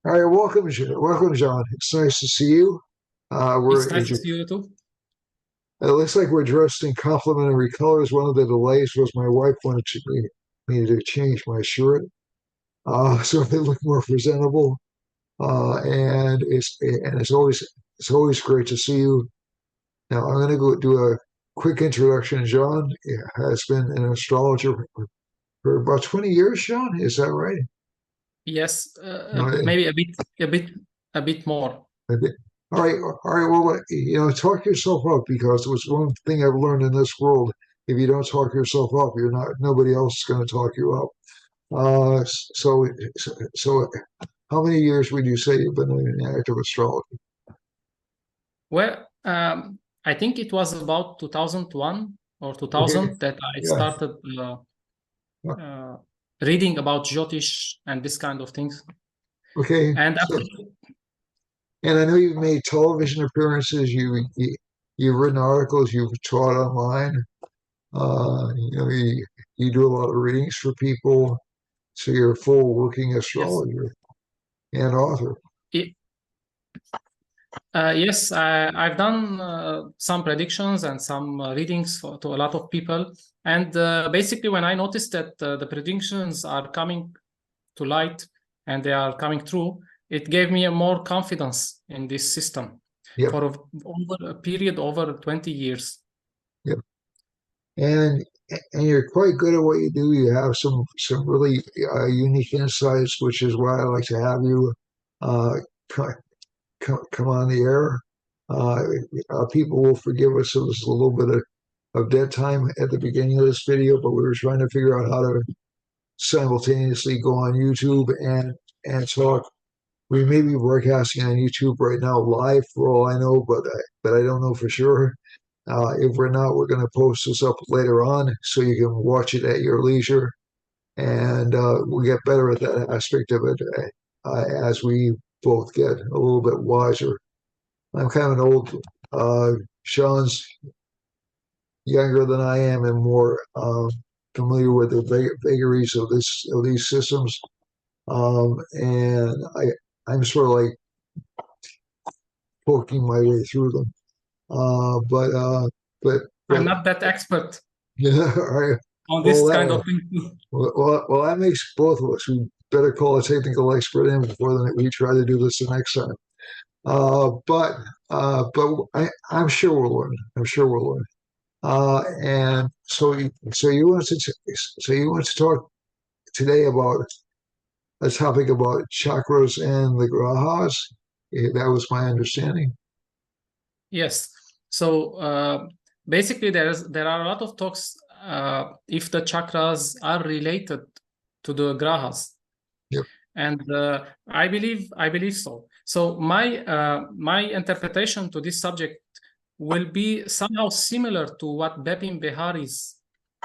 All right, welcome, welcome, John. It's nice to see you. It's nice to see you too. It looks like we're dressed in complementary colors. One of the delays was my wife wanted me to change my shirt, so they look more presentable. And it's always great to see you. Now I'm going to go do a quick introduction. John has been an astrologer for about 20 years. John, is that right? Yes, No, maybe a bit more. Okay. All right. Well, talk yourself up because it was one thing I've learned in this world. If you don't talk yourself up, you're not. Nobody else is going to talk you up. Uh, so, so, how many years would you say you've been in active astrology? Well, I think it was about 2001 or Okay. 2000 that I Yeah. started uh, reading about Jyotish and this kind of things. Okay. And So, after, and I know you've made television appearances. You've written articles. You've taught online. You do a lot of readings for people. So you're a full working yes, astrologer and author. it, yes, I've done some predictions and some readings to a lot of people. And basically, when I noticed that the predictions are coming to light and they are coming true, it gave me a more confidence in this system Yep. for over a period over 20 years. Yep. And and you're quite good at what you do. You have some really unique insights, which is why I like to have you uh, co- come on the air. Uh, People will forgive us if there's a little bit of dead time at the beginning of this video, but we were trying to figure out how to simultaneously go on YouTube and talk. We may be broadcasting on YouTube right now live for all I know, but I don't know for sure. If we're not, we're going to post this up later on so you can watch it at your leisure. And we'll get better at that aspect of it as we both get a little bit wiser. I'm kind of an old, Sean's younger than I am and more familiar with the vagaries of these systems. And I'm sort of like poking my way through them. Uh, but uh, but I'm but not that expert yeah, all right. on Well, this kind of thing. that makes both of us. We better call a technical expert in before we try to do this the next time. I'm sure we'll learn. I'm sure we'll learn. And so you want to talk today about a topic about chakras and the grahas. That was my understanding. Yes. So basically, there are a lot of talks if the chakras are related to the grahas. Yep. And I believe so. So my interpretation to this subject will be somehow similar to what Bepin Behari's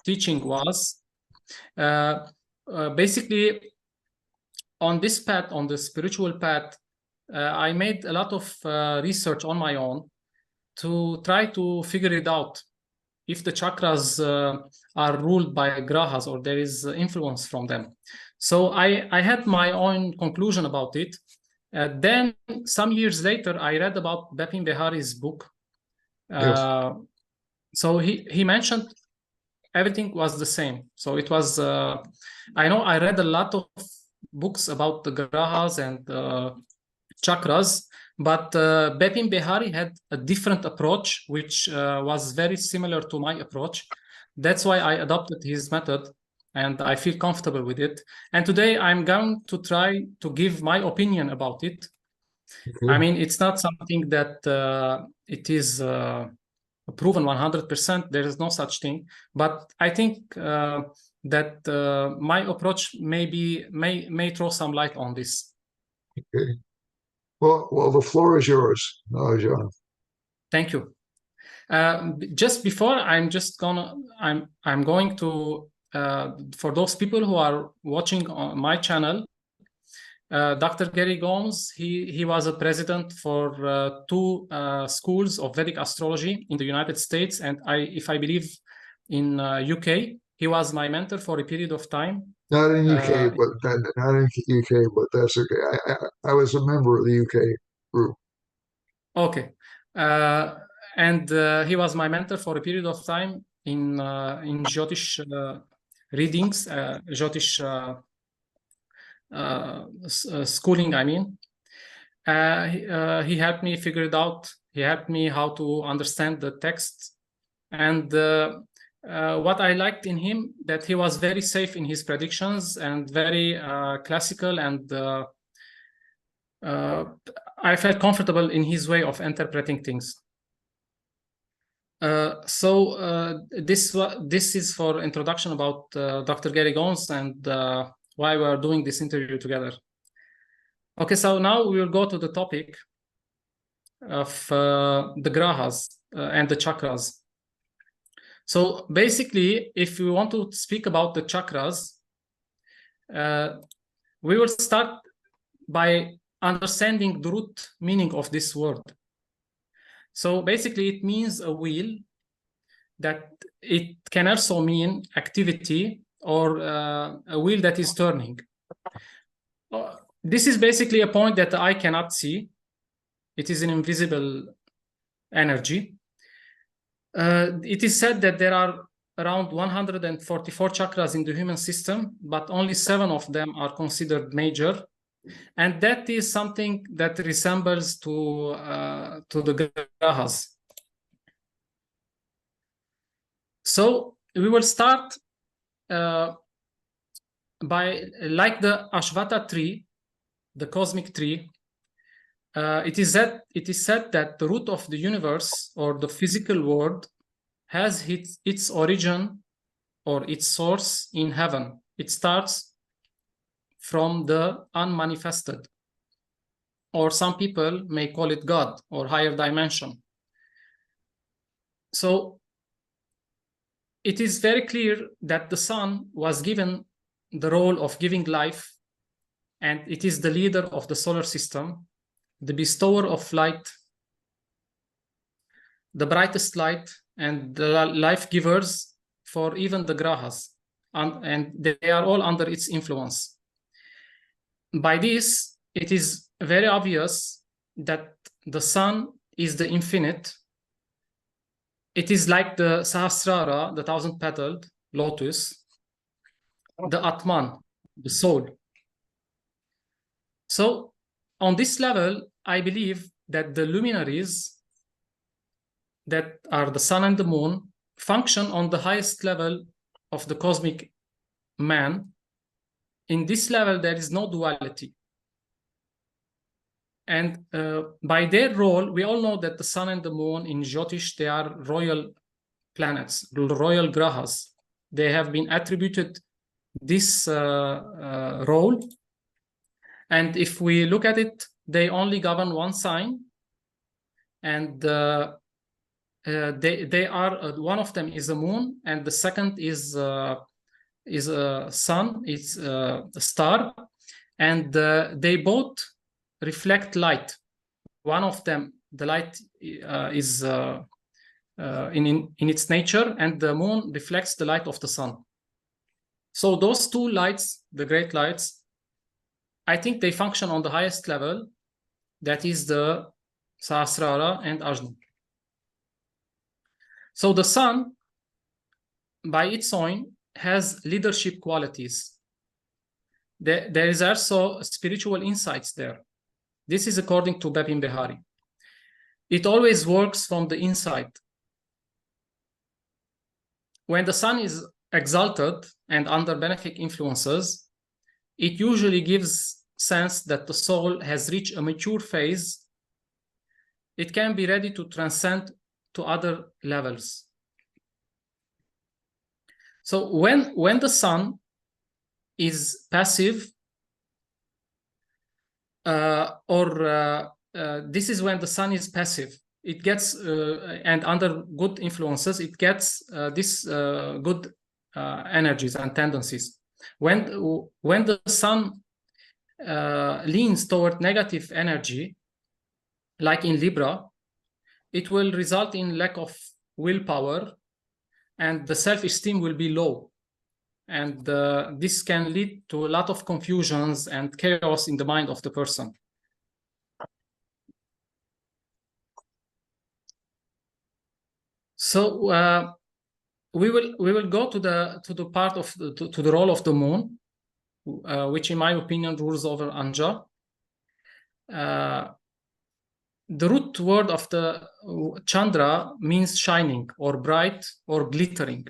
teaching was. Basically, on this path, on the spiritual path, I made a lot of research on my own to try to figure it out if the chakras are ruled by grahas or there is influence from them. So I had my own conclusion about it. Then some years later, I read about Bepin Behari's book. Yes. So he mentioned everything was the same. So it was, I know I read a lot of books about the grahas and chakras, but Bepin Behari had a different approach, which was very similar to my approach. That's why I adopted his method, and I feel comfortable with it. And today I'm going to try to give my opinion about it. Okay. I mean, it's not something that it is proven 100%. There is no such thing. But I think that my approach may throw some light on this. Okay. Well, the floor is yours, John. Thank you. Just before, I'm going to for those people who are watching on my channel, Dr. Gary Gomes, he was a president for two schools of Vedic astrology in the United States, and if I believe in UK. He was my mentor for a period of time. Not in UK, Uh, but not in UK, but that's okay. I was a member of the UK group. okay. Uh, and he was my mentor for a period of time in Jyotish readings, Jyotish schooling, I mean. He helped me figure it out. He helped me how to understand the text. And what I liked in him, that he was very safe in his predictions and very classical, and I felt comfortable in his way of interpreting things. This is for introduction about Dr. Gary Gomes and why we are doing this interview together. Okay, so now we will go to the topic of the grahas and the chakras. So basically, if we want to speak about the chakras, we will start by understanding the root meaning of this word. So basically, it means a wheel, that it can also mean activity, or a wheel that is turning. This is basically a point that I cannot see. It is an invisible energy. It is said that there are around 144 chakras in the human system, but only 7 of them are considered major. And that is something that resembles to the grahas. So we will start by, like the Ashvata tree, the cosmic tree. It is said that the root of the universe, or the physical world, has its origin or its source in heaven. It starts from the unmanifested, or some people may call it God or higher dimension. So it is very clear that the sun was given the role of giving life, and it is the leader of the solar system, the bestower of light, the brightest light, and the life givers for even the grahas, and they are all under its influence. By this, it is very obvious that the sun is the infinite. It is like the Sahasrara, the thousand-petaled lotus, the Atman, the soul. So on this level, I believe that the luminaries, that are the sun and the moon, function on the highest level of the cosmic man. In this level, there is no duality. And by their role, we all know that the sun and the moon in Jyotish, they are royal planets, royal grahas. They have been attributed this role. And if we look at it, they only govern one sign. And they are, one of them is the moon, and the second is a sun, it's a star. And they both reflect light. One of them, the light is in its nature, and the moon reflects the light of the sun. So those two lights, the great lights, I think they function on the highest level, that is the Sahasrara and Ajna. So the sun, by its own, has leadership qualities. There is also spiritual insights there. This is according to Bepin Behari. It always works from the inside. When the sun is exalted and under benefic influences, it usually gives sense that the soul has reached a mature phase. It can be ready to transcend to other levels. So when the sun is passive, this is when the sun is passive. It gets, and under good influences, it gets this good energies and tendencies. When the sun leans toward negative energy, like in Libra, it will result in lack of willpower, and the self-esteem will be low. and this can lead to a lot of confusions and chaos in the mind of the person. So we will go to the part of to the role of the moon, which in my opinion rules over Anja. The root word of the Chandra means shining or bright or glittering.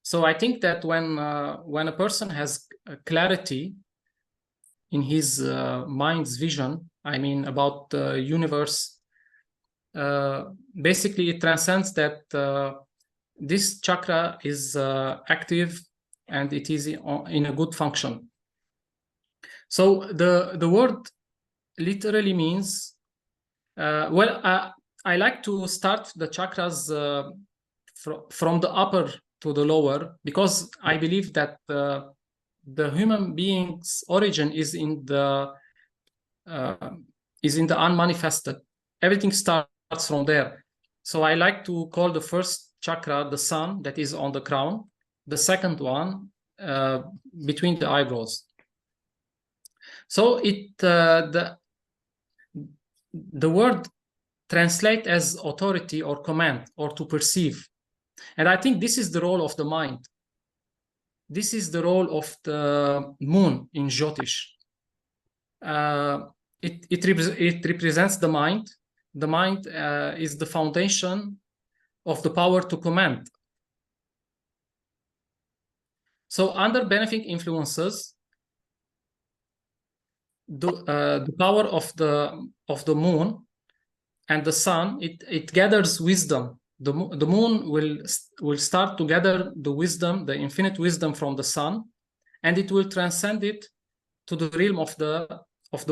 So I think that when a person has clarity in his mind's vision, I mean about the universe, basically it transcends that this chakra is active and it is in a good function. So the word literally means, I like to start the chakras from the upper to the lower, because I believe that the human being's origin is in the unmanifested. Everything starts from there. So I like to call the first chakra the sun, that is on the crown. The second one between the eyebrows. So the word translate as authority or command or to perceive. And I think this is the role of the mind. This is the role of the moon in Jyotish. It represents the mind. The mind is the foundation of the power to command. So under benefic influences, the power of the moon and the sun, it gathers wisdom. The moon will start to gather the wisdom, the infinite wisdom from the sun, and it will transcend it to the realm of the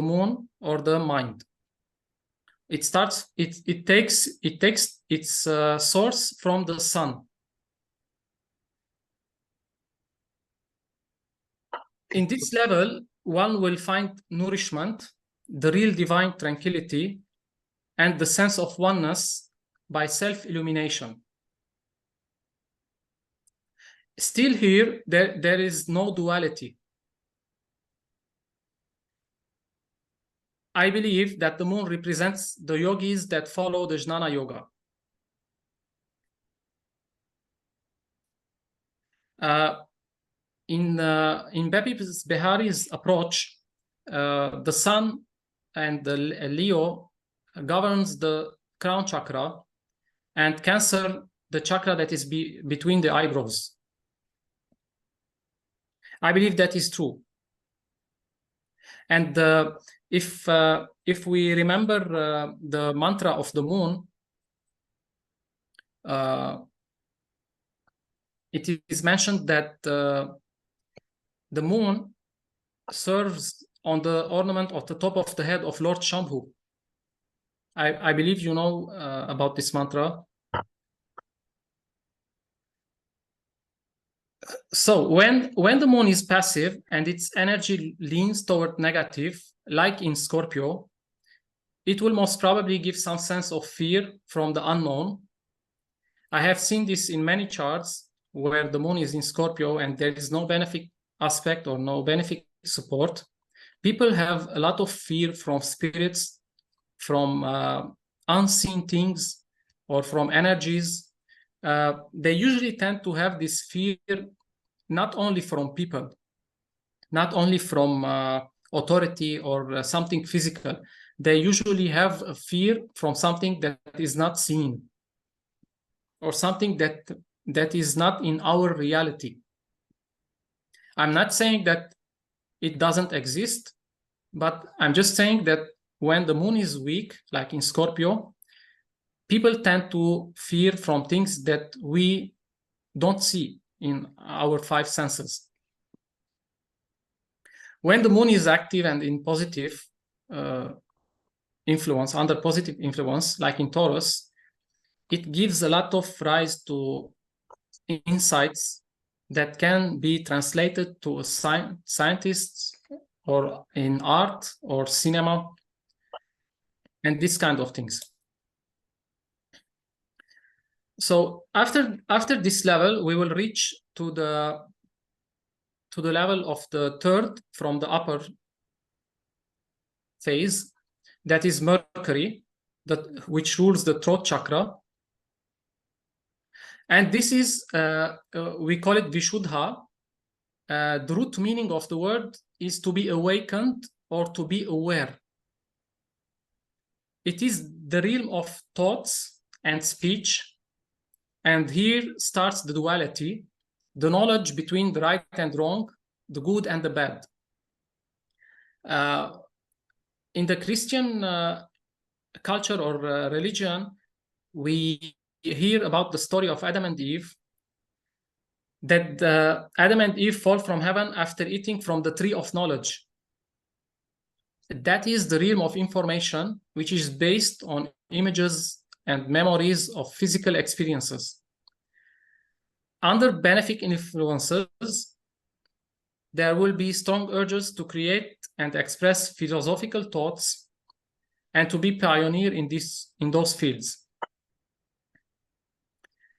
moon or the mind. It takes its source from the sun. In this level, one will find nourishment, the real divine tranquility, and the sense of oneness by self-illumination. Still here, there is no duality. I believe that the moon represents the yogis that follow the Jnana Yoga. In Bepi Behari's approach, the sun and the Leo governs the crown chakra, and Cancer the chakra that is between the eyebrows. I believe that is true. And if we remember the mantra of the moon, it is mentioned that the moon serves on the ornament of the top of the head of Lord Shambhu. I believe you know about this mantra. So when the moon is passive and its energy leans toward negative, like in Scorpio, it will most probably give some sense of fear from the unknown. I have seen this in many charts where the moon is in Scorpio and there is no benefic aspect or no benefic support. People have a lot of fear from spirits, from unseen things, or from energies. They usually tend to have this fear not only from people, not only from authority or something physical. They usually have a fear from something that is not seen, or something that is not in our reality. I'm not saying that it doesn't exist, but I'm just saying that when the moon is weak, like in Scorpio, people tend to fear from things that we don't see in our five senses. When the moon is active and in positive influence, under positive influence, like in Taurus, it gives a lot of rise to insights that can be translated to scientists or in art or cinema and this kind of things. So after this level, we will reach to the to the level of the third from the upper phase, that is Mercury, which rules the throat chakra. And this is, we call it Vishuddha. The root meaning of the word is to be awakened or to be aware. It is the realm of thoughts and speech. And here starts the duality, the knowledge between the right and wrong, the good and the bad. In the Christian culture or religion, we hear about the story of Adam and Eve, that Adam and Eve fall from heaven after eating from the tree of knowledge. That is the realm of information, which is based on images and memories of physical experiences. Under benefic influences, there will be strong urges to create and express philosophical thoughts and to be pioneer in those fields.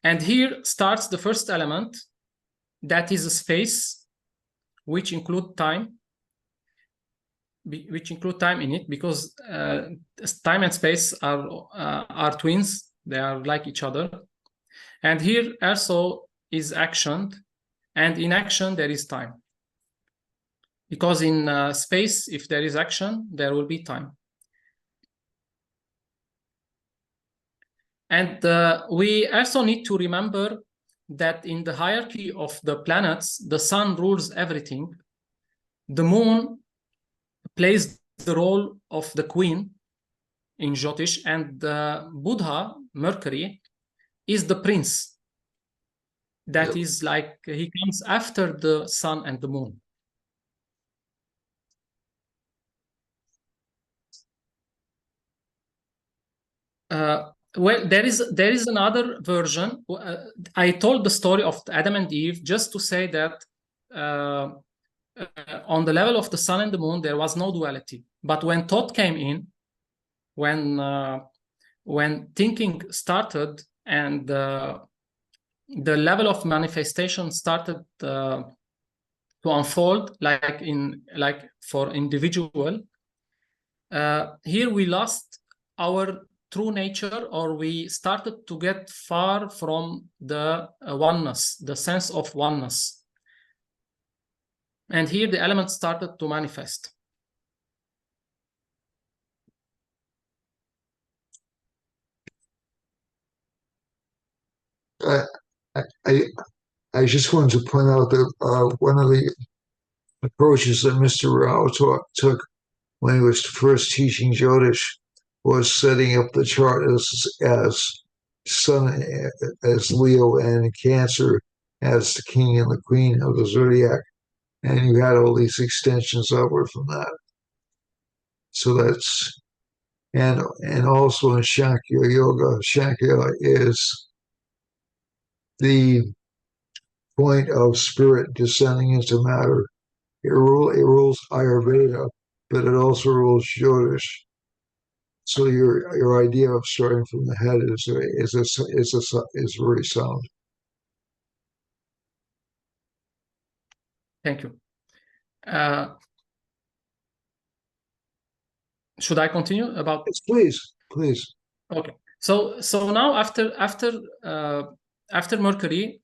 And here starts the first element, that is a space, which include time in it, because time and space are twins. They are like each other. And here also is action, and in action there is time. Because in space, if there is action, there will be time. And we also need to remember that in the hierarchy of the planets, the sun rules everything. The moon plays the role of the queen in Jyotish, and Buddha, Mercury, is the prince. That is like, he comes after the sun and the moon. Well, there is another version. I told the story of Adam and Eve just to say that on the level of the sun and the moon, there was no duality. But when thought came in, when thinking started, and the level of manifestation started to unfold, like for individual, here we lost our true nature, or we started to get far from the oneness, the sense of oneness. And here the elements started to manifest. I just wanted to point out that one of the approaches that Mr. Rao took when he was first teaching Jyotish was setting up the chart as Sun as Leo and Cancer as the king and the queen of the zodiac, and you had all these extensions upward from that. So that's and also in Shankya Yoga, Shankya is the point of spirit descending into matter. It rules Ayurveda, but it also rules Jyotish. So your idea of starting from the head is very sound. Thank you. Should I continue about? Yes, please. Okay. So now after Mercury,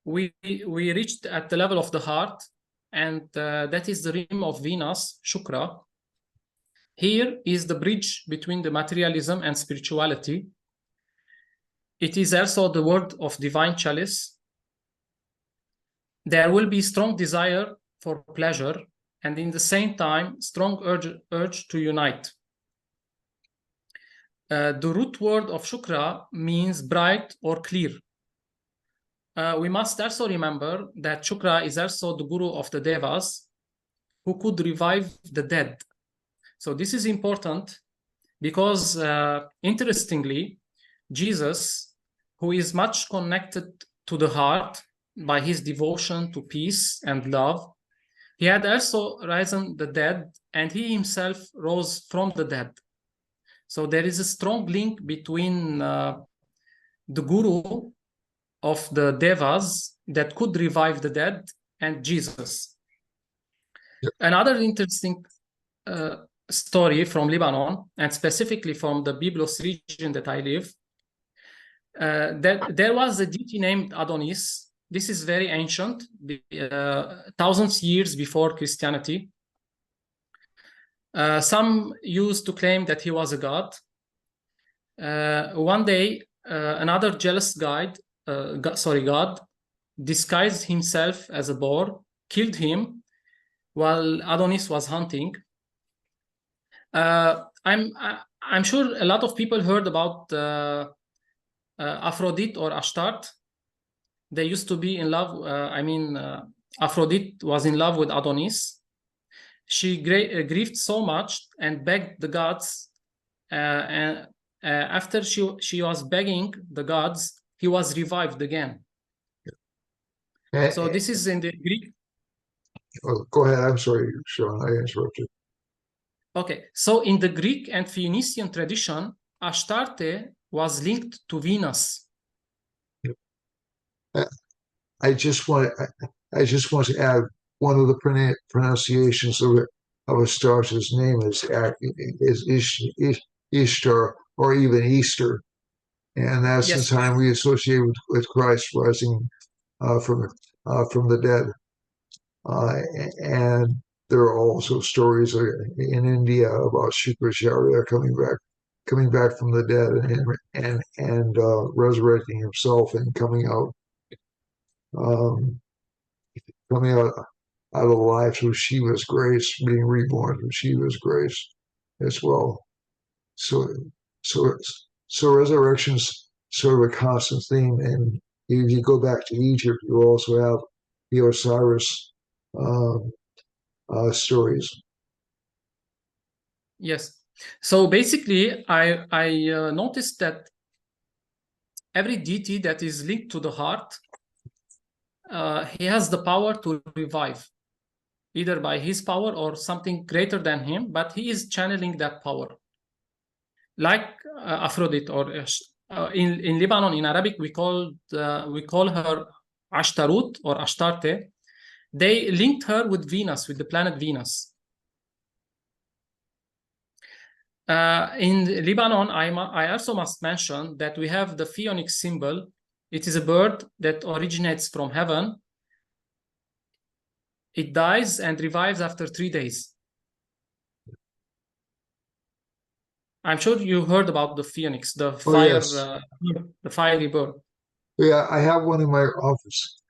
we reached at the level of the heart, and that is the realm of Venus, Shukra. Here is the bridge between the materialism and spirituality. It is also the word of divine chalice. There will be strong desire for pleasure, and in the same time, strong urge to unite. The root word of Shukra means bright or clear. We must also remember that Shukra is also the guru of the Devas, who could revive the dead. So this is important because, interestingly, Jesus, who is much connected to the heart by his devotion to peace and love, he had also risen the dead, and he himself rose from the dead. So there is a strong link between the guru of the Devas that could revive the dead and Jesus. Another interesting story from Lebanon, and specifically from the Byblos region that I live, that there was a deity named Adonis. This is very ancient, thousands years before Christianity. Some used to claim that he was a god. One day, another jealous god disguised himself as a boar, killed him while Adonis was hunting. I'm sure a lot of people heard about Aphrodite or Ashtart. They used to be in love. Aphrodite was in love with Adonis. She grieved so much and begged the gods. And after she was begging the gods, he was revived again. So this is in the Greek. Oh, go ahead. I'm sorry, Sean. I interrupted. Okay, so in the Greek and Phoenician tradition, Astarte was linked to Venus. I just want to add one of the pronunciations of Astarte's name is Ishtar, or even Easter, and that's Yes. the time we associate with Christ rising from the dead. And there are also stories in India about Shukracharya coming back from the dead and resurrecting himself and coming out alive through Shiva's grace, being reborn through Shiva's grace as well. So resurrection's sort of a constant theme, and if you go back to Egypt, you also have the Osiris stories. Yes. So basically, I noticed that every deity that is linked to the heart, he has the power to revive, either by his power or something greater than him, but he is channeling that power. Like Aphrodite, or in Lebanon, in Arabic, we call her Ashtarut or Ashtarte. They linked her with Venus, with the planet Venus. In Lebanon, I also must mention that we have the phoenix symbol. It is a bird that originates from heaven. It dies and revives after 3 days. I'm sure you heard about the phoenix, the fire, yes. The fiery bird. Yeah, I have one in my office.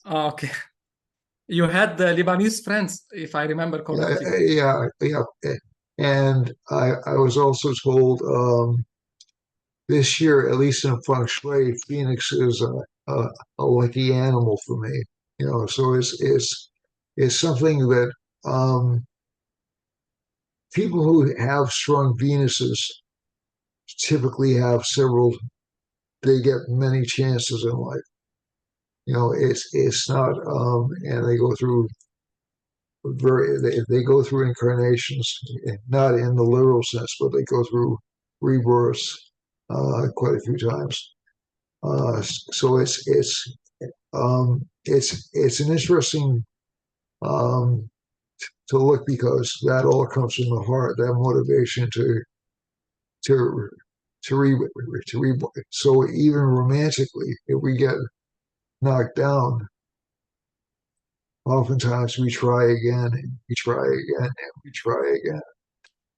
Okay. You had the Lebanese friends, if I remember correctly. Yeah. And I was also told this year, at least in feng shui, phoenix is a lucky animal for me. So it's something that people who have strong Venuses typically have several. They get many chances in life. It's not, and they go through they go through incarnations, not in the literal sense, but they go through rebirths quite a few times. So it's an interesting to look, because that all comes from the heart, that motivation to so even romantically, if we get knocked down, oftentimes we try again, and we try again, and we try again.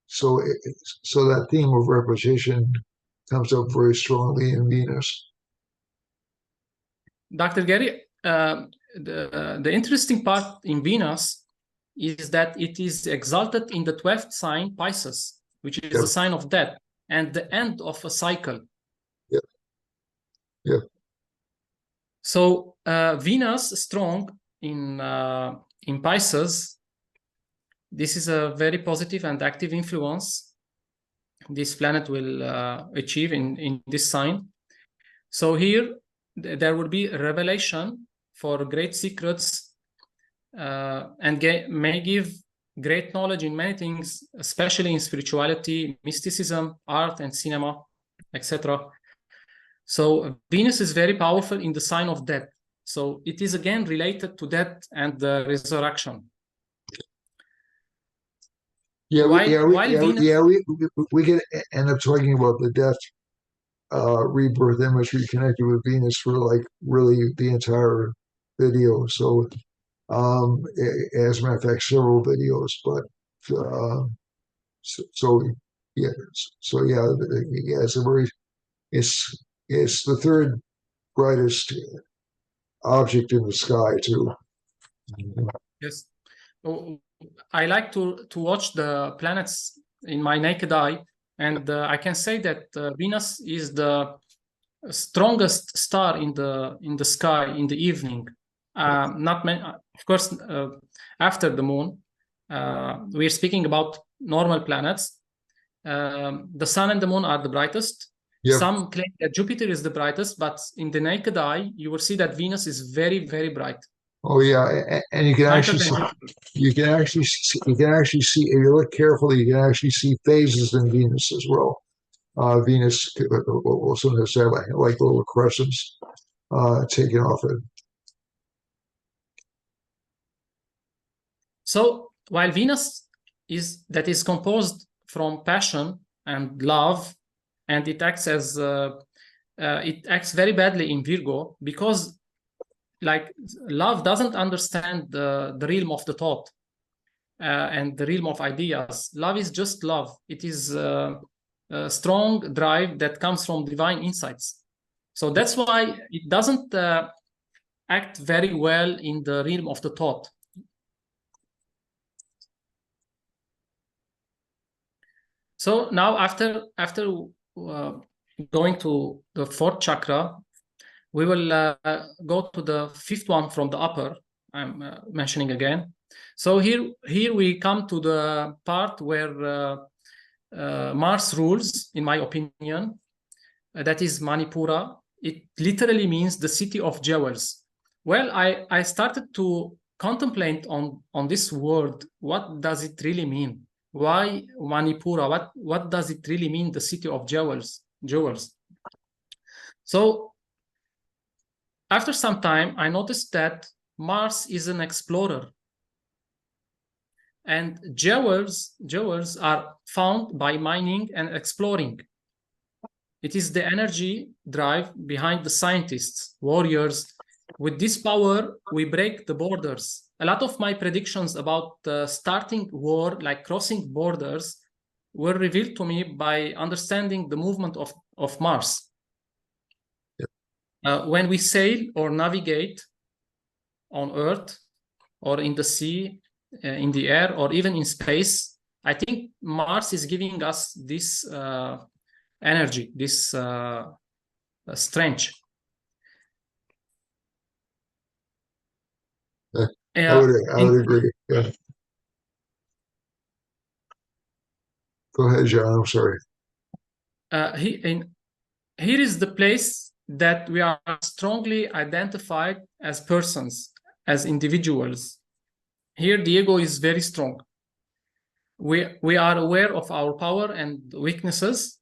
So that theme of repetition comes up very strongly in Venus. Dr. Gary, the interesting part in Venus is that it is exalted in the 12th sign, Pisces, which is the sign of death and the end of a cycle. Yeah. So Venus strong in Pisces. This is a very positive and active influence this planet will achieve in this sign. So here there will be a revelation for great secrets and may give great knowledge in many things, especially in spirituality, mysticism, art, and cinema, etc. So Venus is very powerful in the sign of death. So it is again related to death and the resurrection. While Venus, We could end up talking about the death rebirth imagery connected with Venus for like really the entire video. So, as a matter of fact, several videos. But uh, so yeah, yeah, it's it's the third brightest object in the sky too. yes, oh, I like to watch the planets in my naked eye, and I can say that Venus is the strongest star in the sky in the evening. Not man, of course, after the moon. We're speaking about normal planets. The sun and the moon are the brightest. Yep. Some claim that Jupiter is the brightest, but in the naked eye, you will see that Venus is very, very bright, Oh yeah, and brighter than Jupiter. you can actually see if you look carefully, you can actually see phases in Venus as well. Venus will sometimes have like little crescents taken off it. So while Venus is composed from passion and love, and it acts very badly in Virgo because like love doesn't understand the realm of the thought and the realm of ideas. Love is just love. It is a strong drive that comes from divine insights. So that's why it doesn't act very well in the realm of the thought. So now after going to the fourth chakra, we will go to the fifth one from the upper. I'm mentioning again. So here we come to the part where Mars rules, in my opinion. That is Manipura. It literally means the city of jewels. Well, I started to contemplate on this word. What does it really mean? Why Manipura? What does it really mean, the city of jewels? So after some time, I noticed that Mars is an explorer. And jewels are found by mining and exploring. It is the energy drive behind the scientists, warriors. With this power, we break the borders. A lot of my predictions about starting war, like crossing borders, were revealed to me by understanding the movement of Mars. When we sail or navigate on Earth or in the sea, in the air, or even in space, I think Mars is giving us this energy, this strength. I would agree. Yeah. Go ahead, John. I'm sorry. Here is the place that we are strongly identified as persons, as individuals. Here, the ego is very strong. We are aware of our power and weaknesses,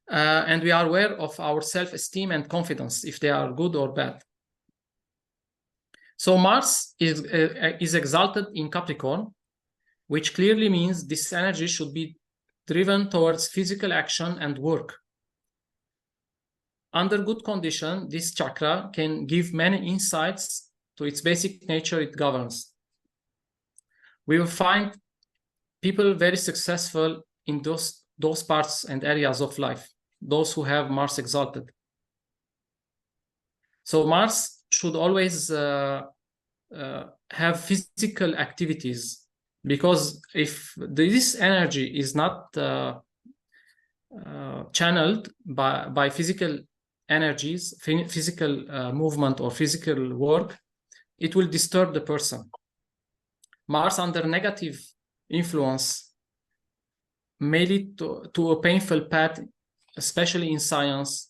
and we are aware of our self-esteem and confidence, if they are good or bad. So Mars is exalted in Capricorn, which clearly means this energy should be driven towards physical action and work. Under good condition, this chakra can give many insights to its basic nature it governs. We will find people very successful in those parts and areas of life, those who have Mars exalted. So Mars should always have physical activities, because if this energy is not channeled by physical energies, physical movement or physical work, it will disturb the person. Mars under negative influence may lead to a painful path, especially in science,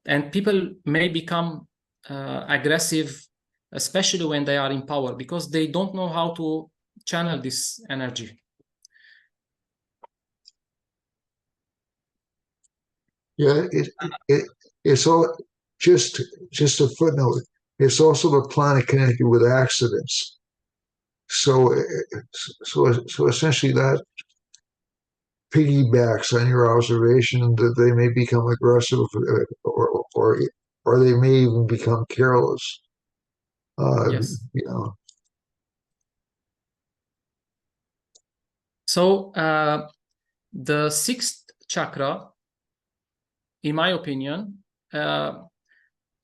and people may become aggressive, especially when they are in power, because they don't know how to channel this energy. Yeah, it's all just a footnote. It's also the planet connected with accidents. so essentially that piggybacks on your observation that they may become aggressive or they may even become careless. Yes. You know, So the sixth chakra, in my opinion,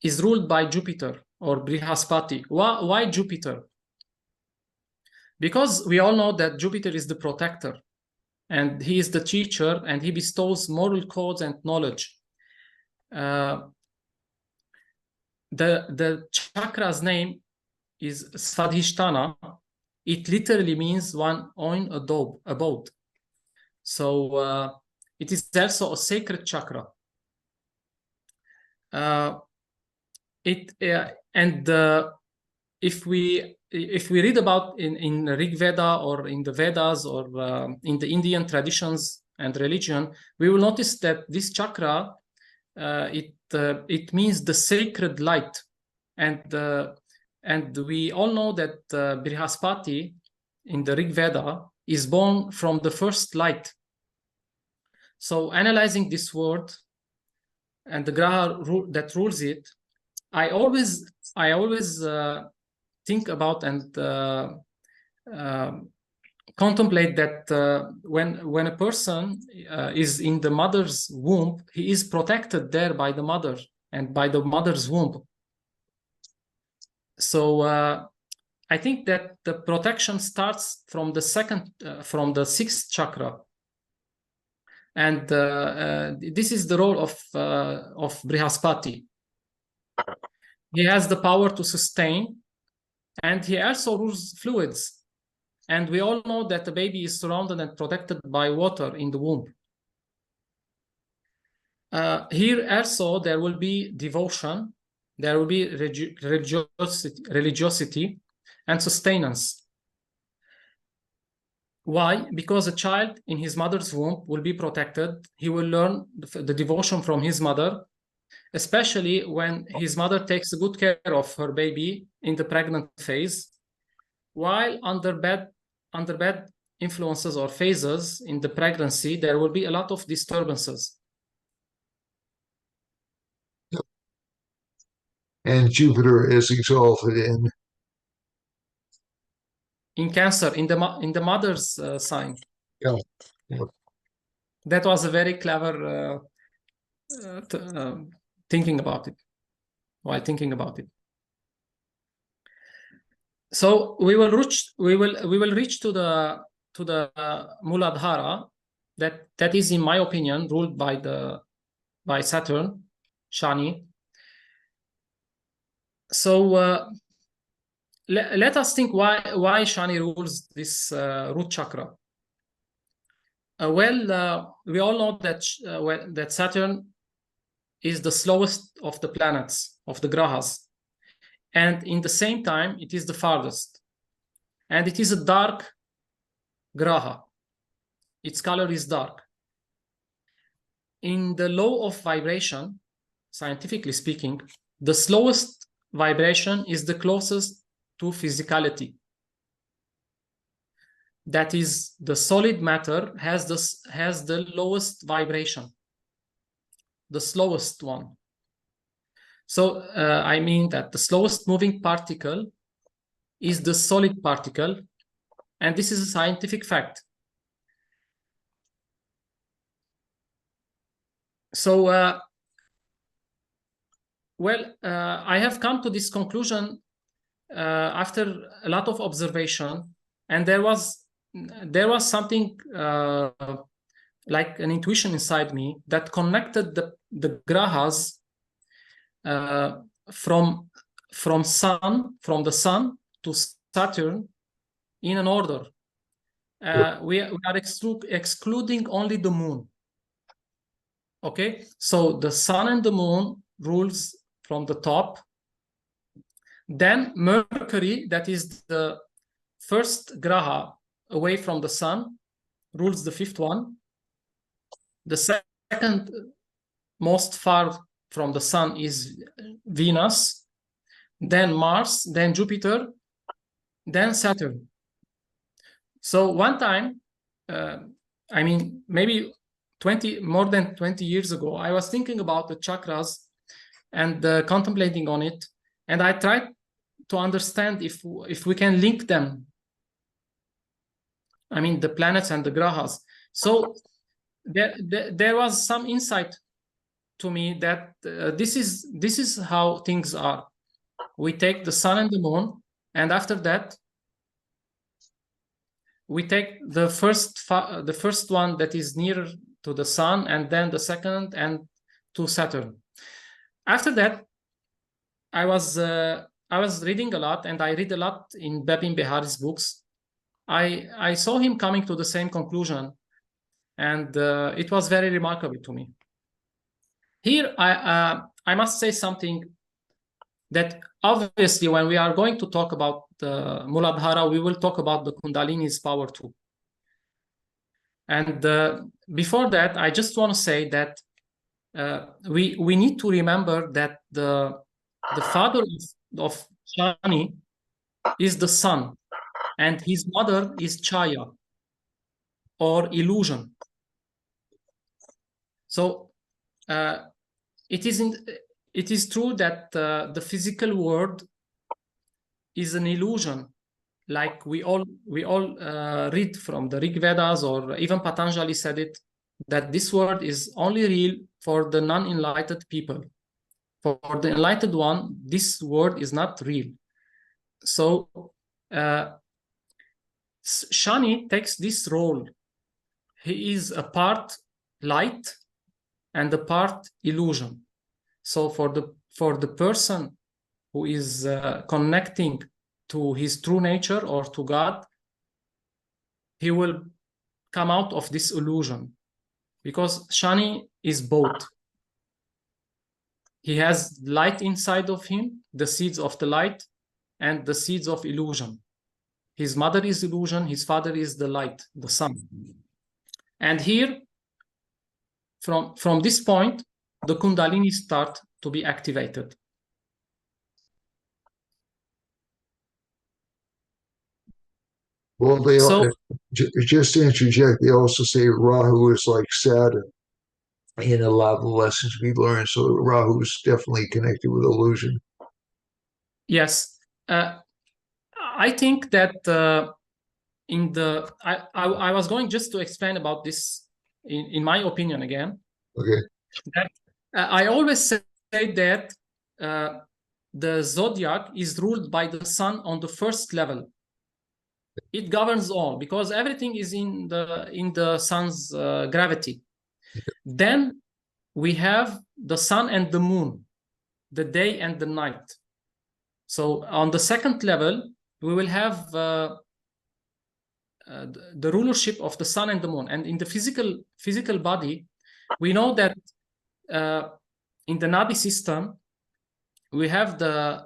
is ruled by Jupiter or Brihaspati. Why Jupiter? Because we all know that Jupiter is the protector and he is the teacher and he bestows moral codes and knowledge. The chakra's name is Svadhisthana. It literally means one own abode. So it is also a sacred chakra. If we read about in Rig Veda or in the Vedas or in the Indian traditions and religion, we will notice that this chakra it means the sacred light, and we all know that Brihaspati in the Rig Veda is born from the first light. So analyzing this word and the graha that rules it, I always think about and contemplate that when a person is in the mother's womb, he is protected there by the mother and by the mother's womb. So I think that the protection starts from from the sixth chakra, and this is the role of Brihaspati. He has the power to sustain, and he also rules fluids. And we all know that the baby is surrounded and protected by water in the womb. Here also there will be devotion, there will be religiosity and sustenance. Why? Because a child in his mother's womb will be protected. He will learn the devotion from his mother, especially when his mother takes good care of her baby in the pregnant phase. While under bad influences or phases in the pregnancy, there will be a lot of disturbances. and Jupiter is exalted in Cancer, in the mother's sign. Yeah. That was a very clever thinking about it. While thinking about it, so we will reach to the Muladhara, that is, in my opinion, ruled by Saturn, Shani. So let us think why Shani rules this root chakra. We all know that Saturn is the slowest of the planets, of the grahas, and in the same time it is the farthest, and it is a dark graha. Its color is dark. In the law of vibration, scientifically speaking, the slowest vibration is the closest to physicality. That is, the solid matter has the lowest vibration, the slowest one. So I mean that the slowest moving particle is the solid particle, and this is a scientific fact. So I have come to this conclusion after a lot of observation, and there was something like an intuition inside me that connected the grahas from the sun to Saturn in an order. We are excluding only the moon. Okay, so the sun and the moon rules from the top. Then Mercury, that is the first graha away from the sun, rules the fifth one. The second most far from the sun is Venus, then Mars, then Jupiter, then Saturn. So one time, I mean, maybe more than 20 years ago, I was thinking about the chakras and contemplating on it, and I tried to understand if we can link them. I mean, the planets and the grahas. So there was some insight to me that this is how things are. We take the sun and the moon, and after that, we take the first one that is nearer to the sun, and then the second, and to Saturn. After that, I was reading a lot, and I read a lot in Babin Behari's books. I saw him coming to the same conclusion, and it was very remarkable to me. Here, I must say something that obviously when we are going to talk about the Muladhara, we will talk about the Kundalini's power too. And before that, I just want to say that we need to remember that the father of Shani is the sun, and his mother is Chaya, or illusion. So it is true that the physical world is an illusion. Like we all read from the Rig Vedas, or even Patanjali said it, that this world is only real for the non-enlightened people. For the enlightened one, this world is not real. So Shani takes this role. He is a part light and a part illusion. So for the person who is connecting to his true nature or to God, he will come out of this illusion, because Shani is both. He has light inside of him, the seeds of the light, and the seeds of illusion. His mother is illusion, his father is the light, the sun. And here, from this point, the Kundalini start to be activated. Well, just to interject, they also say Rahu is like Saturn in a lot of the lessons we learned. So Rahu is definitely connected with illusion. Yes. I think that I was going just to explain about this in my opinion again. Okay. That I always say that the zodiac is ruled by the sun on the first level. It governs all, because everything is in the sun's gravity. Then we have the sun and the moon, the day and the night. So on the second level, we will have the rulership of the sun and the moon. And in the physical body, we know that in the Nadi system, we have the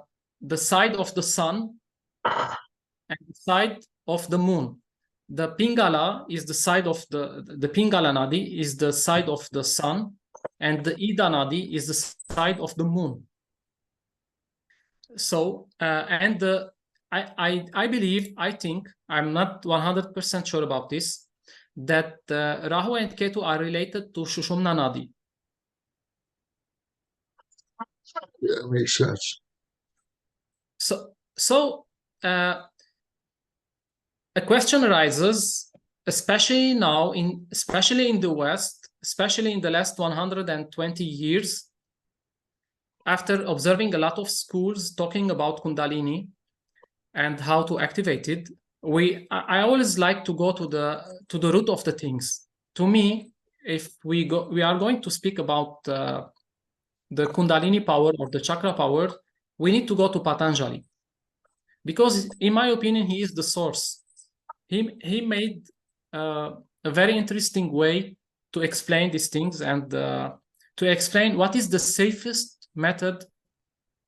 side of the sun and the side of the moon. The Pingala is the side of the Pingala Nadi is the side of the sun, and the Ida Nadi is the side of the moon. So I believe, I think, I'm not 100% sure about this, that Rahu and Ketu are related to Shushumna Nadi. Yeah, it makes sense. So a question arises, especially now, especially in the West, especially in the last 120 years, after observing a lot of schools talking about Kundalini and how to activate it. I always like to go to the root of the things. To me, if we are going to speak about the Kundalini power or the chakra power, we need to go to Patanjali, because in my opinion, he is the source. He made a very interesting way to explain these things, and to explain what is the safest method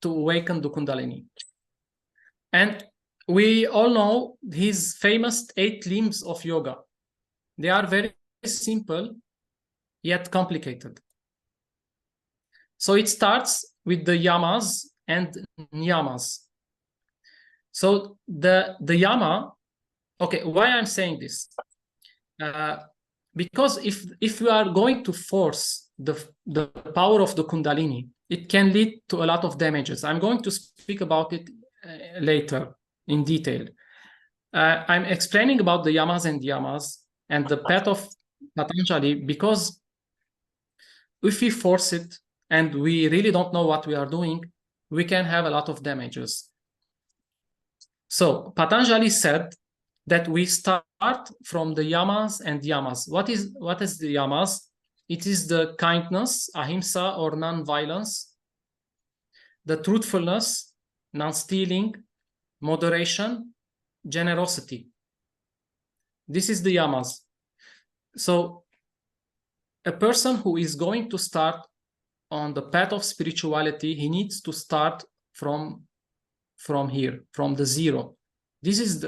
to awaken the Kundalini. And we all know his famous 8 limbs of yoga. They are very simple, yet complicated. So it starts with the yamas and niyamas. So the yama Okay, why I'm saying this? Because if we are going to force the power of the Kundalini, it can lead to a lot of damages. I'm going to speak about it later in detail. I'm explaining about the yamas and yamas and the path of Patanjali because if we force it and we really don't know what we are doing, we can have a lot of damages. So Patanjali said that we start from the yamas and yamas. What is the yamas? It is the kindness, ahimsa or non-violence, the truthfulness, non-stealing, moderation, generosity. This is the yamas. So a person who is going to start on the path of spirituality, he needs to start from here, from the zero. This is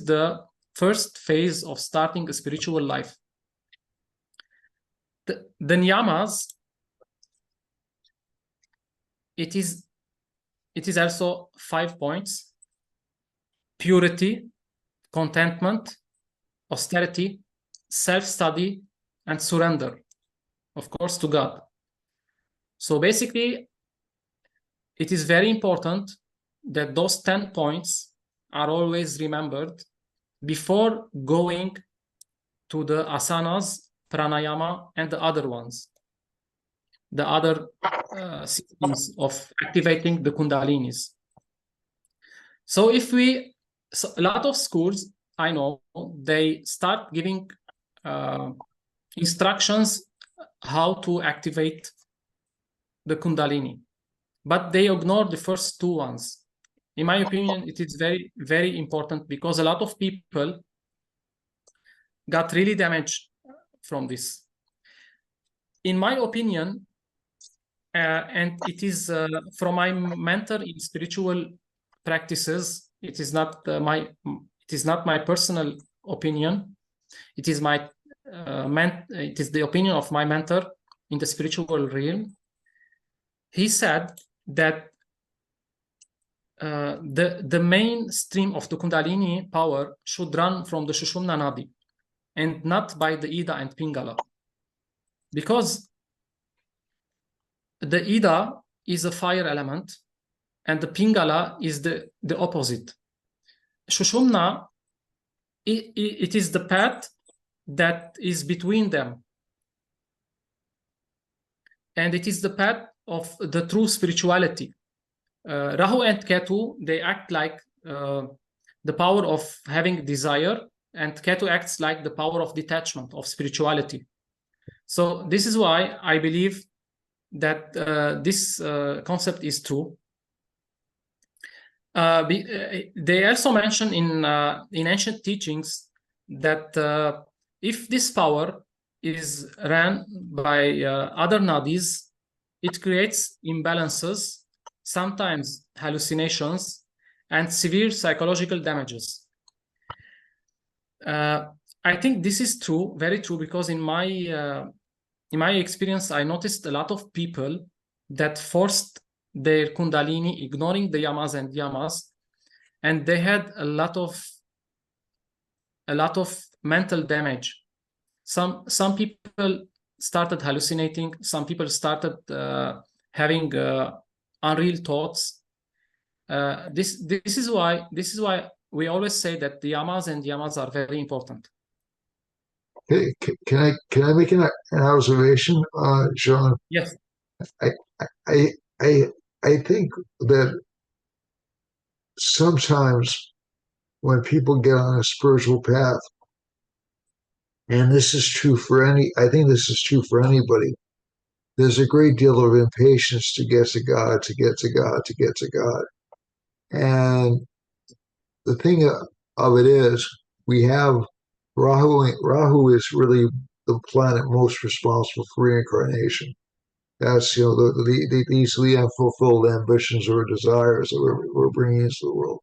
the first phase of starting a spiritual life. The niyamas, it is also 5 points: purity, contentment, austerity, self-study, and surrender, of course, to God. So basically, it is very important that those 10 points are always remembered before going to the asanas, pranayama, and the other ones, the other systems of activating the kundalinis. So a lot of schools, I know, they start giving instructions how to activate the kundalini, but they ignore the first two ones. In my opinion, it is very, very important because a lot of people got really damaged from this. In my opinion, and it is from my mentor in spiritual practices, it is not my personal opinion. It is it is the opinion of my mentor in the spiritual realm. He said that the main stream of the Kundalini power should run from the Shushumna Nadi and not by the Ida and Pingala, because the Ida is a fire element and the Pingala is the opposite. Shushumna, it is the path that is between them, and it is the path of the true spirituality. Rahu and Ketu, they act like the power of having desire, and Ketu acts like the power of detachment, of spirituality. So this is why I believe that this concept is true. They also mention in ancient teachings that if this power is ran by other nadis, it creates imbalances, sometimes hallucinations, and severe psychological damages. I think this is true, very true, because in my experience, I noticed a lot of people that forced their kundalini, ignoring the yamas and yamas, and they had a lot of mental damage. Some people started hallucinating. Some people started having unreal thoughts. This is why we always say that the yamas and yamas are very important. Can I make an observation, John? Yes. I I I I think that sometimes when people get on a spiritual path, and this is true for I think this is true for anybody, there's a great deal of impatience to get to God, to get to God, to get to God. And the thing of it is, we have Rahu. Rahu is really the planet most responsible for reincarnation. That's these the unfulfilled ambitions or desires that we're bringing into the world.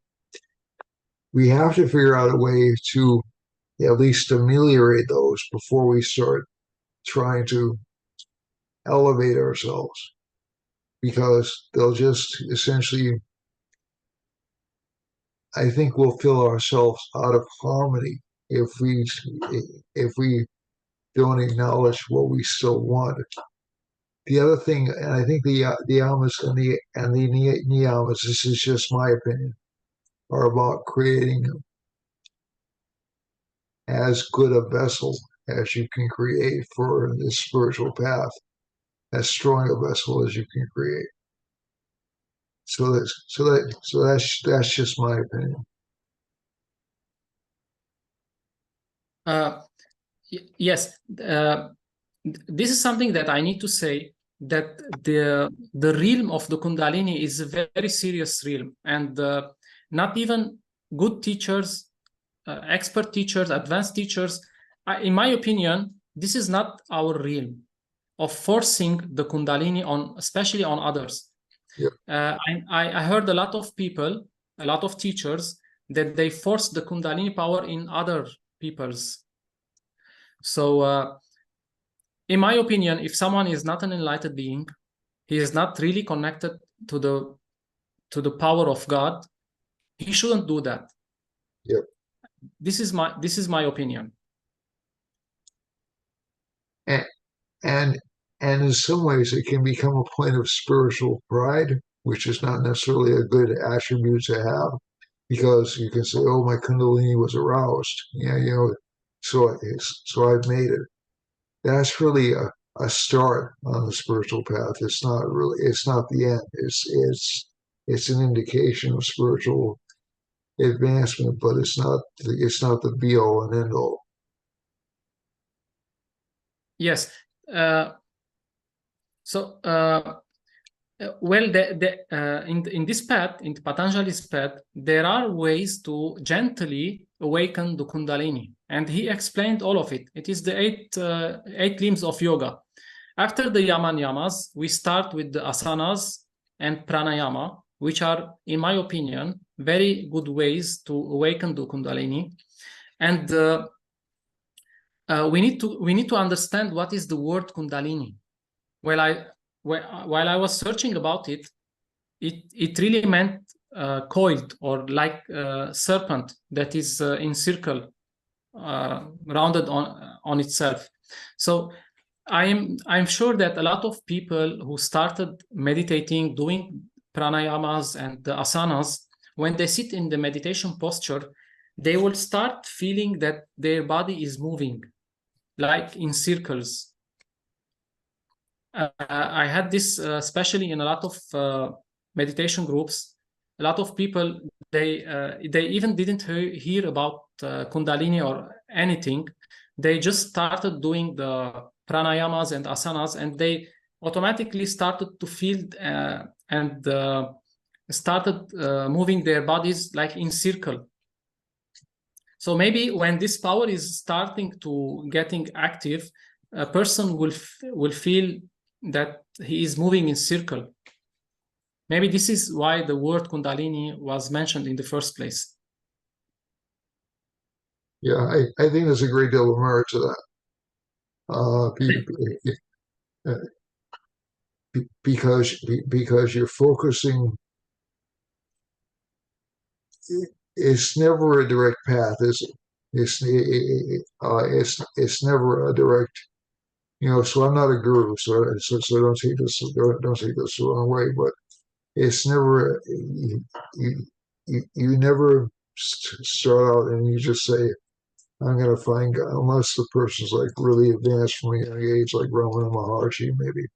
We have to figure out a way to at least ameliorate those before we start trying to elevate ourselves, because they'll just essentially I think we'll feel ourselves out of harmony if we don't acknowledge what we still want. The other thing, and I think the yamas and the niyamas, this is just my opinion, are about creating as good a vessel as you can create for this spiritual path, as strong a vessel as you can create. So that's just my opinion. Uh, yes, this is something that I need to say, that the realm of the Kundalini is a very serious realm, and not even good teachers, expert teachers, advanced teachers, in my opinion, this is not our realm of forcing the Kundalini on, especially on others. Yep. I heard a lot of people, a lot of teachers, that they force the Kundalini power in other people's. So, in my opinion, if someone is not an enlightened being, he is not really connected to the power of God, he shouldn't do that. Yep. This is my opinion. And and and in some ways it can become a point of spiritual pride, which is not necessarily a good attribute to have, because you can say, "Oh, my Kundalini was aroused." Yeah, so I've made it. That's really a start on the spiritual path. It's not the end. It's an indication of spiritual advancement, but it's not the be all and end all. Yes. Well, in this path, in Patanjali's path, there are ways to gently awaken the Kundalini, and he explained all of it. It is the eight limbs of yoga. After the yama yamas, we start with the asanas and pranayama, which are, in my opinion, very good ways to awaken the Kundalini. And we need to understand what is the word Kundalini. While I was searching about it, it really meant coiled, or like a serpent that is in circle, rounded on itself. So I'm sure that a lot of people who started meditating, doing pranayamas and the asanas, when they sit in the meditation posture, they will start feeling that their body is moving, like in circles. I had this especially in a lot of meditation groups. A lot of people, they even didn't hear about Kundalini or anything. They just started doing the pranayamas and asanas, and they automatically started to feel and started moving their bodies like in circle. So maybe when this power is starting to getting active, a person will feel that he is moving in circle. Maybe this is why the word Kundalini was mentioned in the first place. Yeah, I think there's a great deal of merit to that. Because you're focusing, it's never a direct path, is it? It's never a direct, so I'm not a guru, so don't take this the wrong way, but it's never you never start out and you just say, I'm going to find God, unless the person's like really advanced from a young age, like Ramana Maharshi, maybe.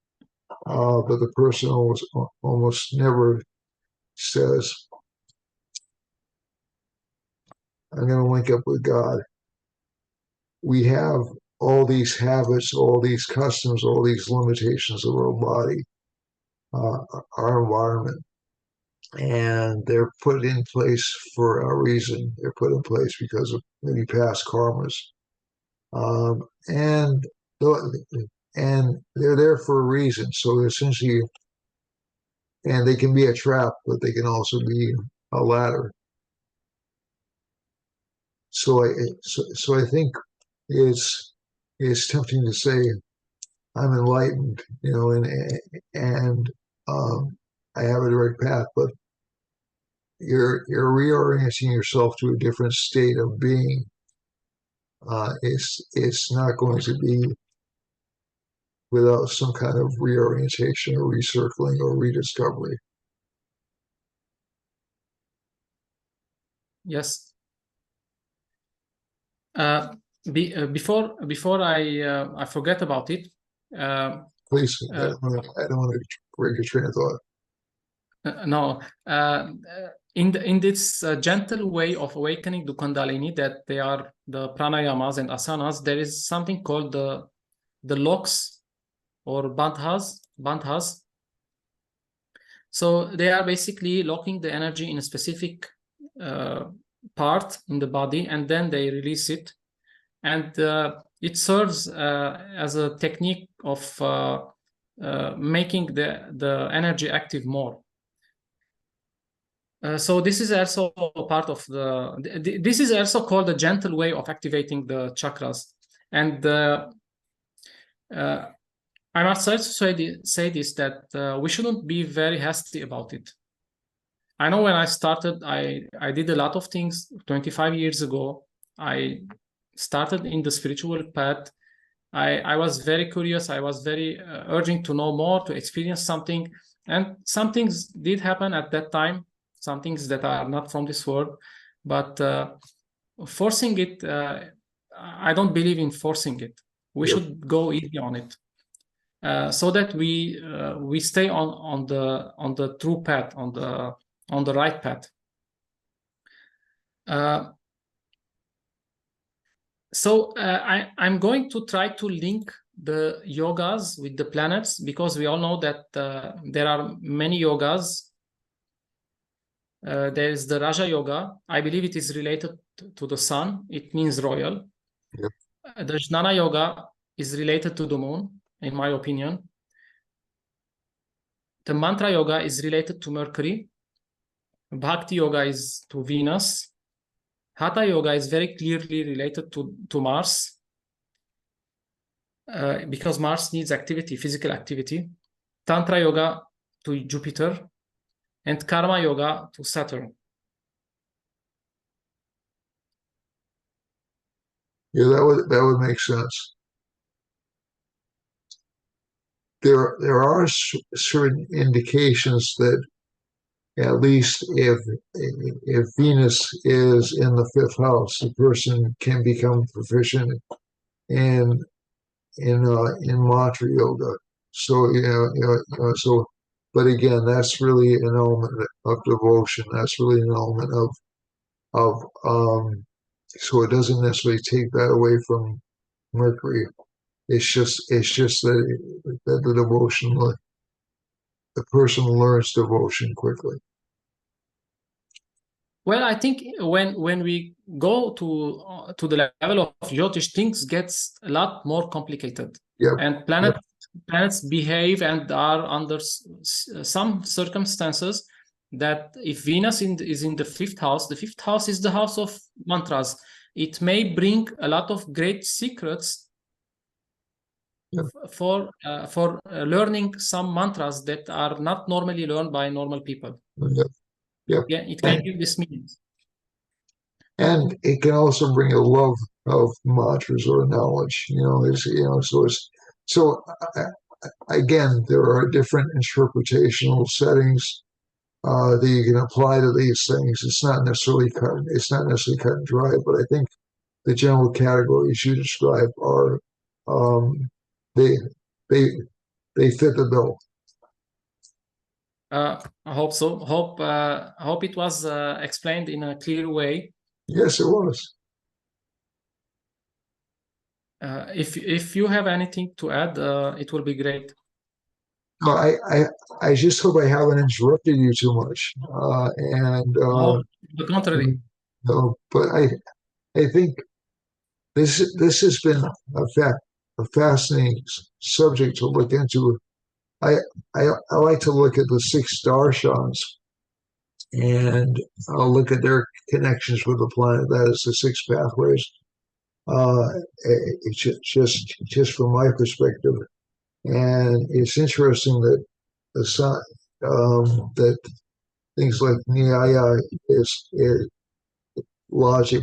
But the person almost never says, I'm going to link up with God. We have all these habits, all these customs, all these limitations of our body, our environment, and they're put in place for a reason. They're put in place because of maybe past karmas, um, and and they're there for a reason. So essentially, and they can be a trap, but they can also be a ladder. So I think it's it's tempting to say I'm enlightened, and I have a direct path, but you're reorienting yourself to a different state of being. It's not going to be without some kind of reorientation or recircling or rediscovery. Yes. Before I forget about it. Please, Uh, I don't want to break your train of thought. no, in this gentle way of awakening the Kundalini, that they are the pranayamas and asanas, there is something called the locks or bandhas. So they are basically locking the energy in a specific part in the body, and then they release it, and it serves as a technique of making the energy active more. So this is also part of this is also called a gentle way of activating the chakras. And I must also say this, that we shouldn't be very hasty about it. I know when I started, I did a lot of things 25 years ago. I started in the spiritual path. I was very curious. I was very urging to know more, to experience something. And some things did happen at that time, some things that are not from this world. But forcing it, I don't believe in forcing it. We Yep. should go easy on it. So that we stay on the true path, on the right path. So I'm going to try to link the yogas with the planets, because we all know that there are many yogas. There is the Raja Yoga. I believe it is related to the sun. It means royal. Yep. The Jnana Yoga is related to the moon, in my opinion. The Mantra Yoga is related to Mercury. Bhakti Yoga is to Venus. Hatha Yoga is very clearly related to Mars, because Mars needs activity, physical activity. Tantra Yoga to Jupiter, and Karma Yoga to Saturn. Yeah, that would make sense. There are certain indications that at least if Venus is in the fifth house, the person can become proficient in in mantra yoga. So so, but again, that's really an element of devotion. That's really an element of so it doesn't necessarily take that away from Mercury. It's just that the devotion, the person learns devotion quickly. Well, I think when we go to the level of Jyotish, things gets a lot more complicated. Yep. And planets behave and are under some circumstances that if Venus is in the fifth house is the house of mantras. It may bring a lot of great secrets. Yep. For learning some mantras that are not normally learned by normal people. Yep. Yep. Yeah, it can give this meanings. And it can also bring a love of mantras or knowledge. So again, there are different interpretational settings that you can apply to these things. It's not necessarily cut and dry, but I think the general categories you describe are they they they fit the bill. I hope so. Hope it was explained in a clear way. Yes, it was. If you have anything to add, it will be great. No, I just hope I haven't interrupted you too much. No, the contrary. No, but I think this has been a fascinating subject to look into. I I like to look at the six darshans and I'll look at their connections with the planet. That is the six pathways. It's just from my perspective, and it's interesting that the sun that things like Nyaya is logic.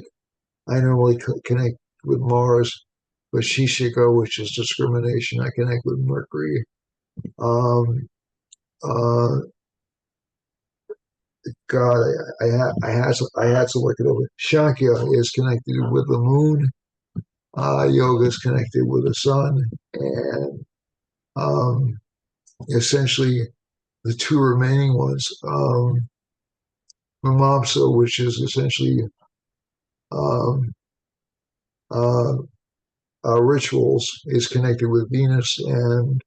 I normally connect with Mars, but Shishika, which is discrimination, I connect with Mercury. Um, uh, God, I had to look it over. Shakya is connected with the moon. Yoga is connected with the sun, and um, essentially the two remaining ones, Mimamsa, which is essentially um, uh, rituals, is connected with Venus, and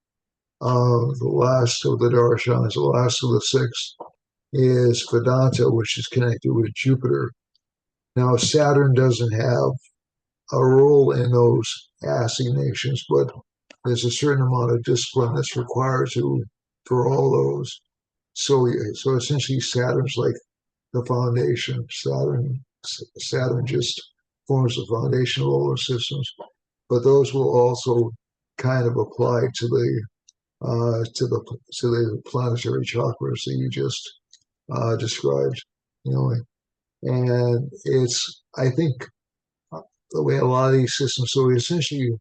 the last of the darshans, the last of the six, is Vedanta, which is connected with Jupiter. Now, Saturn doesn't have a role in those assignations, but there's a certain amount of discipline that's required to for all those. So essentially, Saturn's like the foundation. Saturn just forms the foundation of all the systems, but those will also kind of apply to the planetary chakras that you just described. You know, and it's I think the way a lot of these systems. So essentially,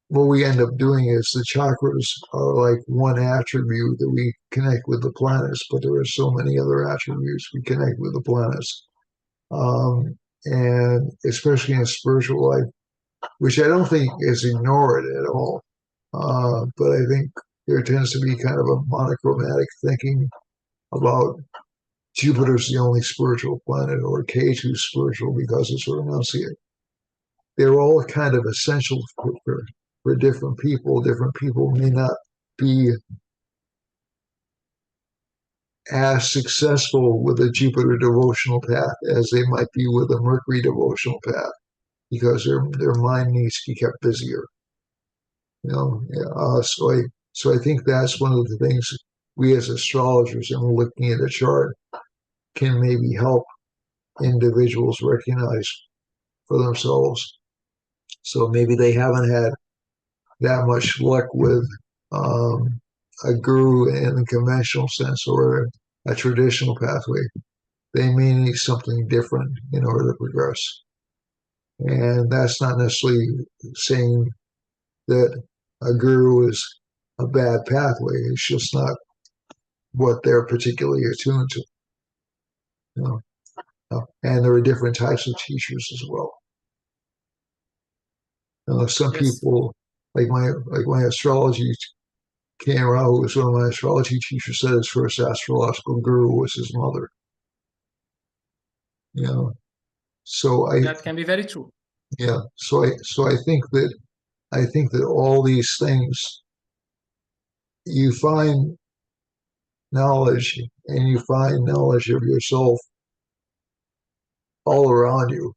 what we end up doing is the chakras are like one attribute that we connect with the planets, but there are so many other attributes we connect with the planets. And especially in spiritual life, which I don't think is ignored at all. But I think there tends to be kind of a monochromatic thinking about Jupiter's the only spiritual planet or K2's spiritual because it's renunciate. They're all kind of essential for different people. Different people may not be as successful with a Jupiter devotional path as they might be with a Mercury devotional path because their mind needs to be kept busier. You know, so I think that's one of the things we as astrologers, and we're looking at a chart, can maybe help individuals recognize for themselves. So maybe they haven't had that much luck with a guru in the conventional sense or a traditional pathway. They may need something different in order to progress. And that's not necessarily saying that a guru is a bad pathway. It's just not what they're particularly attuned to. You know? And there are different types of teachers as well. Some Yes, people, like my astrology Ken Rao, who was one of my astrology teachers, said his first astrological guru was his mother. You know, so that can be very true. I think that all these things you find knowledge and you find knowledge of yourself all around you.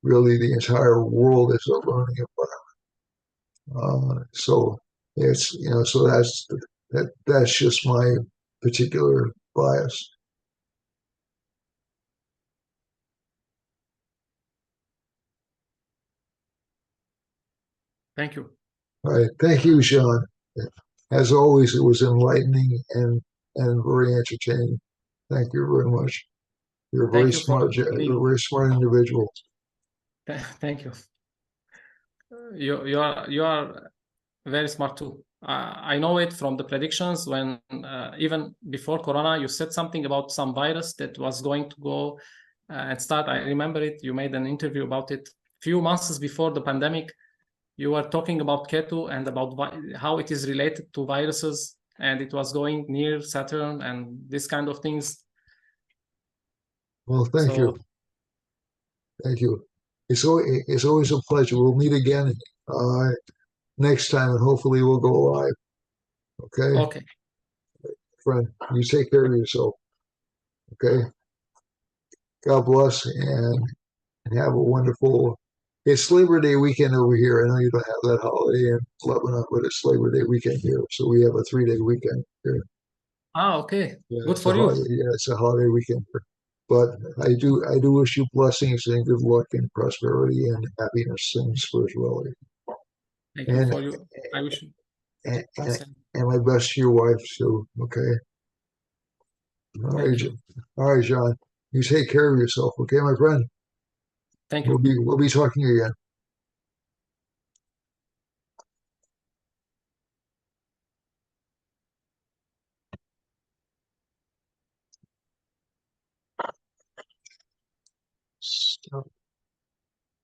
Really, the entire world is a learning environment. So it's so that's just my particular bias. Thank you. All right, thank you, Sean. As always, it was enlightening and very entertaining. Thank you very much. You're a very Thank you for smart, you're being. a very smart individual. Thank you. You are very smart too. I know it from the predictions when even before Corona, you said something about some virus that was going to go and start. I remember it. You made an interview about it few months before the pandemic. You were talking about Ketu and about how it is related to viruses, and it was going near Saturn and this kind of things. Well, thank you, So, thank you. It's always a pleasure. We'll meet again uh, next time, and hopefully we'll go live. Okay, okay. friend. You take care of yourself. Okay. God bless and have a wonderful. It's Labor Day weekend over here. I know you don't have that holiday in Lebanon, but it's Labor Day weekend here, so we have a 3 day weekend here. Okay. Yeah, Good it's a for you. holiday. Yeah, it's a holiday weekend here. But I do wish you blessings and good luck and prosperity and happiness and spirituality. Thank you And for you. I wish you and, the and, same. and my best to your wife too. Okay. All right, Thank you. all right, John. You take care of yourself, okay, my friend? Thank We'll you. be talking again. Stop.